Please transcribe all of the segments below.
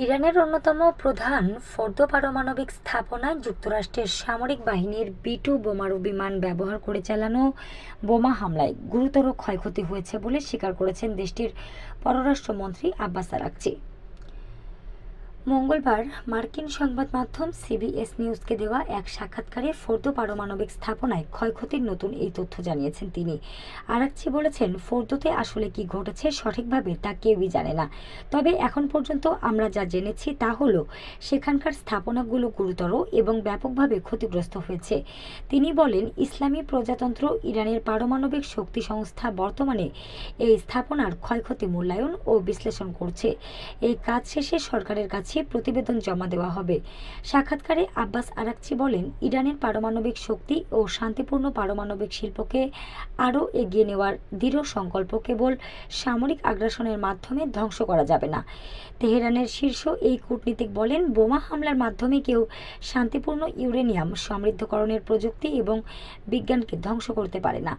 ইরানের অন্যতম প্রধান ফোর্দো পারমাণবিক স্থাপনায় যুক্তরাষ্ট্রের সামরিক বাহিনীর B-2 বোমারু বিমান ব্যবহার করে চালানো বোমা হামলায় গুরুতর ক্ষয়ক্ষতি হয়েছে বলে স্বীকার করেছেন দেশটির পররাষ্ট্রমন্ত্রী আব্বাস আরাকচি। মঙ্গলবার মার্কিন সংবাদ মাধ্যম সিবিএস নিউজকে দেওয়া এক সাক্ষাৎকারে ফোর্দো পারমাণবিক স্থাপনায় ক্ষয়ক্ষতির নতুন এই তথ্য জানিয়েছেন তিনি। আরাকচি বলেছেন, ফোর্দোতে আসলে কি ঘটেছে সঠিকভাবে তা কেউই জানে না। তবে এখন পর্যন্ত আমরা যা জেনেছি তা হলো সেখানকার স্থাপনাগুলো গুরুতর এবং ব্যাপকভাবে ক্ষতিগ্রস্ত হয়েছে। তিনি বলেন, ইসলামী প্রজাতন্ত্র ইরানের পারমাণবিক শক্তি সংস্থা বর্তমানে এই স্থাপনার ক্ষয়ক্ষতি মূল্যায়ন ও বিশ্লেষণ করছে। এই কাজ শেষে সরকারের কাছে প্রতিবেদন জমা দেওয়া হবে। সাক্ষাৎকারে আব্বাস আরাকচি বলেন, ইরানের পারমাণবিক শক্তি ও শান্তিপূর্ণ পারমাণবিক শিল্পকে আরও এগিয়ে নেওয়ার দৃঢ় সংকল্প কেবল সামরিক আগ্রাসনের মাধ্যমে ধ্বংস করা যাবে না। তেহরানের শীর্ষ এই কূটনীতিক বলেন, বোমা হামলার মাধ্যমে কেউ শান্তিপূর্ণ ইউরেনিয়াম সমৃদ্ধকরণের প্রযুক্তি এবং বিজ্ঞানকে ধ্বংস করতে পারে না।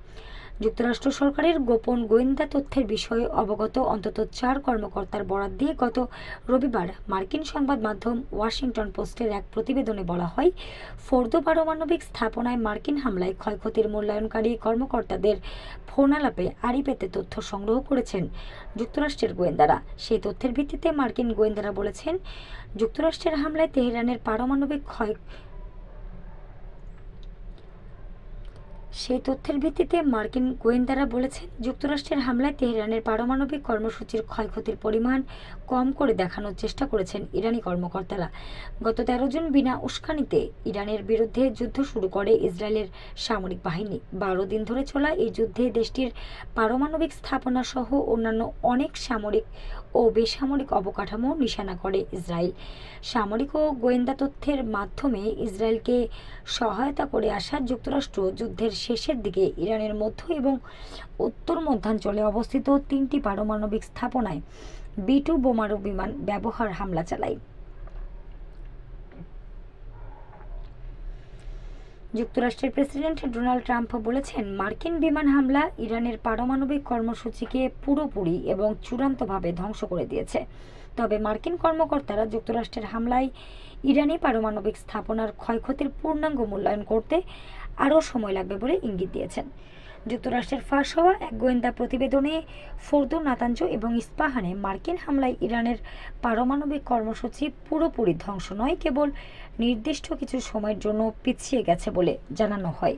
যুক্তরাষ্ট্র সরকারের গোপন গোয়েন্দা তথ্যের বিষয়ে অবগত অন্তত 4 কর্মকর্তার বরাত দিয়ে গত রবিবার মার্কিন সংবাদ মাধ্যম ওয়াশিংটন পোস্টের এক প্রতিবেদনে বলা হয়, ফোর্দো পারমাণবিক স্থাপনায় মার্কিন হামলায় ক্ষয়ক্ষতির মূল্যায়নকারী কর্মকর্তাদের ফোনালাপে আড়ি পেতে তথ্য সংগ্রহ করেছেন যুক্তরাষ্ট্রের গোয়েন্দারা। সেই তথ্যের ভিত্তিতে মার্কিন গোয়েন্দারা বলেছেন, যুক্তরাষ্ট্রের হামলায় তেহরানের পারমাণবিক সেই তথ্যের ভিত্তিতে মার্কিন গোয়েন্দারা বলেছেন, যুক্তরাষ্ট্রের হামলায় তেহরানের পারমাণবিক কর্মসূচির ক্ষয়ক্ষতির পরিমাণ কম করে দেখানোর চেষ্টা করেছেন ইরানি কর্মকর্তারা। গত 13 জুন বিনা উস্কানিতে ইরানের বিরুদ্ধে যুদ্ধ শুরু করে ইসরায়েলের সামরিক বাহিনী। 12 দিন ধরে চলা এই যুদ্ধে দেশটির পারমাণবিক স্থাপনা সহ অন্যান্য অনেক সামরিক ও বেসামরিক অবকাঠামো নিশানা করে ইসরায়েল। সামরিক ও গোয়েন্দা তথ্যের মাধ্যমে ইসরায়েলকে সহায়তা করে আসা যুক্তরাষ্ট্র যুদ্ধের শেষের দিকে ইরানের মধ্য এবং উত্তর মধ্যাঞ্চলে অবস্থিত 3টি পারমাণবিক স্থাপনায় B-2 বোমারু বিমান ব্যবহার হামলা চালায়। যুক্তরাষ্ট্রের প্রেসিডেন্ট ডোনাল্ড ট্রাম্প বলেছেন, মার্কিন বিমান হামলা ইরানের পারমাণবিক কর্মসূচিকে পুরোপুরি এবং চূড়ান্তভাবে ধ্বংস করে দিয়েছে। তবে মার্কিন কর্মকর্তারা যুক্তরাষ্ট্রের হামলায় ইরানি পারমাণবিক স্থাপনার ক্ষয়ক্ষতির পূর্ণাঙ্গ মূল্যায়ন করতে আরও সময় লাগবে বলে ইঙ্গিত দিয়েছেন। যুক্তরাষ্ট্রের ফাঁস হওয়া এক গোয়েন্দা প্রতিবেদনে ফোর্দো, নাতাঞ্জ এবং ইস্পাহানে মার্কিন হামলায় ইরানের পারমাণবিক কর্মসূচি পুরোপুরি ধ্বংস নয়, কেবল নির্দিষ্ট কিছু সময়ের জন্য পিছিয়ে গেছে বলে জানানো হয়।